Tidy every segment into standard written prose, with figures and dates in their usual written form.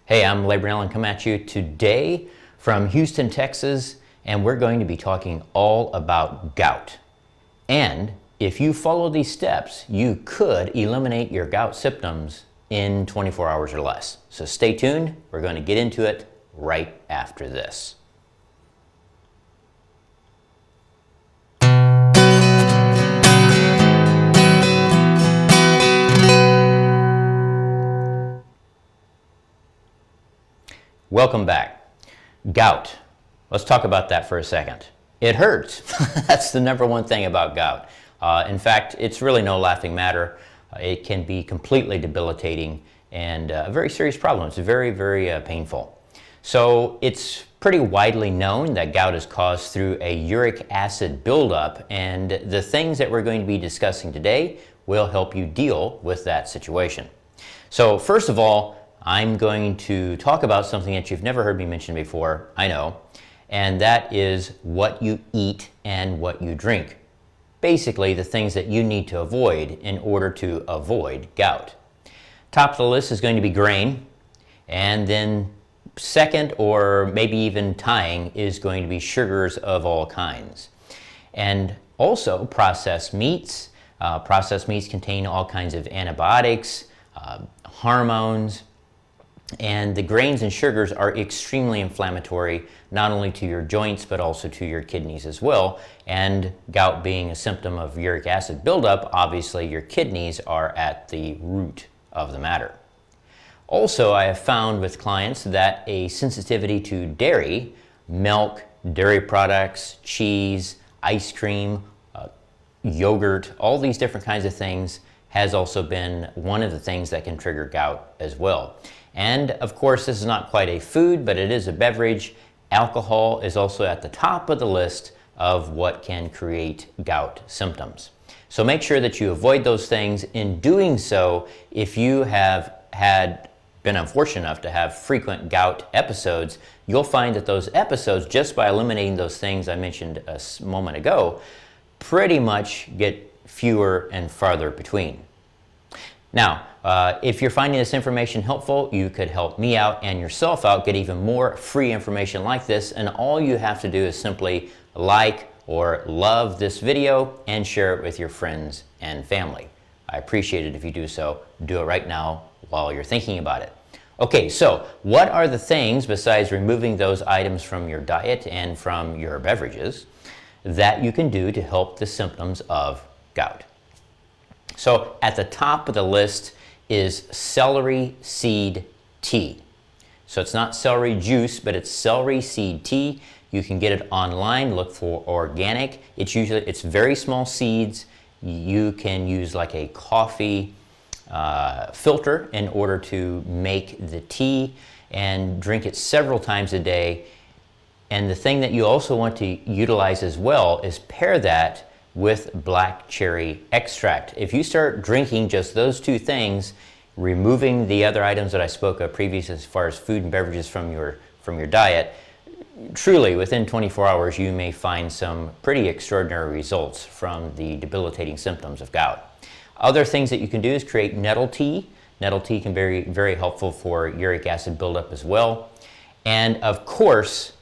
Hey, I'm Labron and come at you today from Houston, Texas, and we're going to be talking all about gout. And if you follow these steps, you could eliminate your gout symptoms in 24 hours or less. So stay tuned, we're going to get into it right after this. Welcome back. Gout. Let's talk about that for a second. It hurts. That's the number one thing about gout. In fact, it's really no laughing matter. It can be completely debilitating and a very serious problem. It's very, very painful. So it's pretty widely known that gout is caused through a uric acid buildup, and the things that we're going to be discussing today will help you deal with that situation. So first of all, I'm going to talk about something that you've never heard me mention before, I know, and that is what you eat and what you drink. Basically, the things that you need to avoid in order to avoid gout. Top of the list is going to be grain, and then second, or maybe even tying, is going to be sugars of all kinds. And also processed meats. Processed meats contain all kinds of antibiotics, hormones, and the grains and sugars are extremely inflammatory, not only to your joints, but also to your kidneys as well. And gout being a symptom of uric acid buildup, obviously your kidneys are at the root of the matter. Also, I have found with clients that a sensitivity to dairy, milk, dairy products, cheese, ice cream, yogurt, all these different kinds of things has also been one of the things that can trigger gout as well. And of course, this is not quite a food, but it is a beverage. Alcohol is also at the top of the list of what can create gout symptoms. So make sure that you avoid those things. In doing so, if you have been unfortunate enough to have frequent gout episodes, you'll find that those episodes, just by eliminating those things I mentioned a moment ago, pretty much get fewer and farther between. Now, if you're finding this information helpful, you could help me out and yourself out, get even more free information like this, and all you have to do is simply like or love this video and share it with your friends and family. I appreciate it if you do so. Do it right now while you're thinking about it. Okay, so what are the things, besides removing those items from your diet and from your beverages, that you can do to help the symptoms of gout? So at the top of the list is celery seed tea. So it's not celery juice, but it's celery seed tea. You can get it online, look for organic. It's very small seeds. You can use like a coffee filter in order to make the tea and drink it several times a day. And the thing that you also want to utilize as well is pair that with black cherry extract. If you start drinking just those two things, removing the other items that I spoke of previously as far as food and beverages from your diet, truly within 24 hours you may find some pretty extraordinary results from the debilitating symptoms of gout. Other things that you can do is create nettle tea. Nettle tea can be very helpful for uric acid buildup as well. And of course,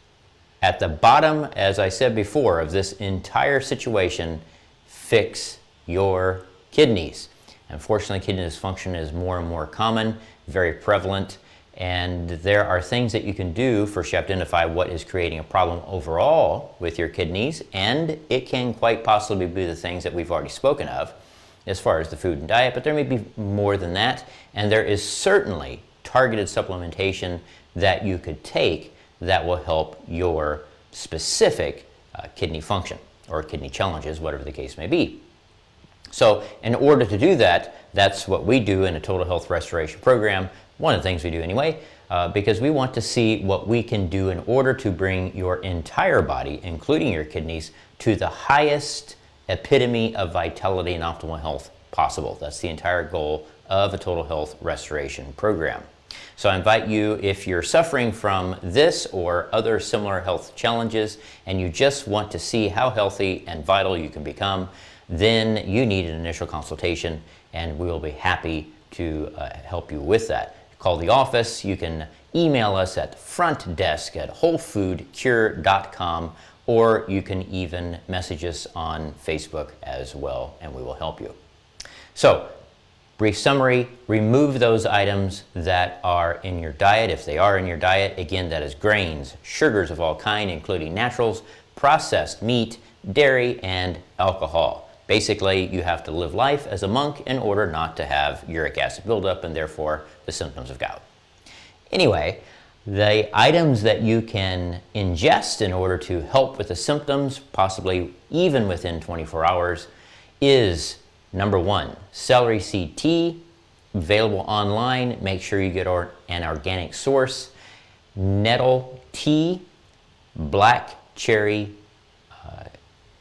at the bottom, as I said before, of this entire situation, fix your kidneys. Unfortunately, kidney dysfunction is more and more common, very prevalent, and there are things that you can do first to identify what is creating a problem overall with your kidneys, and it can quite possibly be the things that we've already spoken of as far as the food and diet, but there may be more than that, and there is certainly targeted supplementation that you could take that will help your specific kidney function or kidney challenges, whatever the case may be. So in order to do that, that's what we do in a total health restoration program. One of the things we do anyway, because we want to see what we can do in order to bring your entire body, including your kidneys, to the highest epitome of vitality and optimal health possible. That's the entire goal of a total health restoration program. So I invite you, if you're suffering from this or other similar health challenges and you just want to see how healthy and vital you can become, then you need an initial consultation, and we will be happy to help you with that. call the office. You can email us at frontdesk@wholefoodcure.com, or you can even message us on Facebook as well, and we will help you. So, brief summary, remove those items that are in your diet. If they are in your diet, again, that is grains, sugars of all kind, including naturals, processed meat, dairy, and alcohol. Basically, you have to live life as a monk in order not to have uric acid buildup and therefore the symptoms of gout. Anyway, the items that you can ingest in order to help with the symptoms, possibly even within 24 hours, is number 1, celery seed tea, available online. Make sure you get an organic source. Nettle tea, black cherry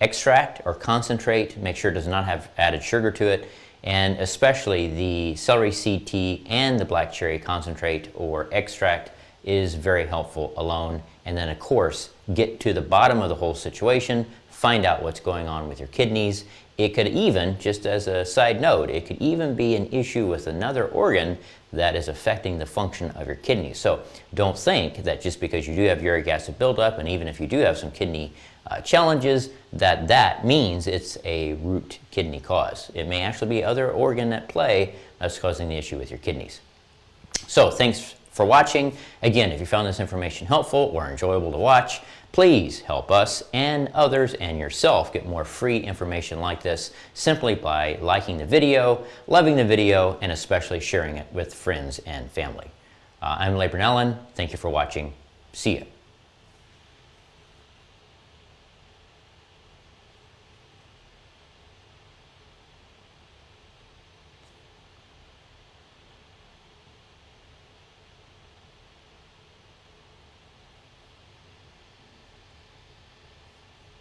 extract or concentrate. Make sure it does not have added sugar to it. And especially the celery seed tea and the black cherry concentrate or extract is very helpful alone. And then of course, get to the bottom of the whole situation, find out what's going on with your kidneys. It could even, just as a side note, it could even be an issue with another organ that is affecting the function of your kidneys. So don't think that just because you do have uric acid buildup, and even if you do have some kidney challenges, that means it's a root kidney cause. It may actually be other organ at play that's causing the issue with your kidneys. So thanks for watching. Again, if you found this information helpful or enjoyable to watch, please help us and others and yourself get more free information like this simply by liking the video, loving the video, and especially sharing it with friends and family. I'm Labron. Thank you for watching. See ya.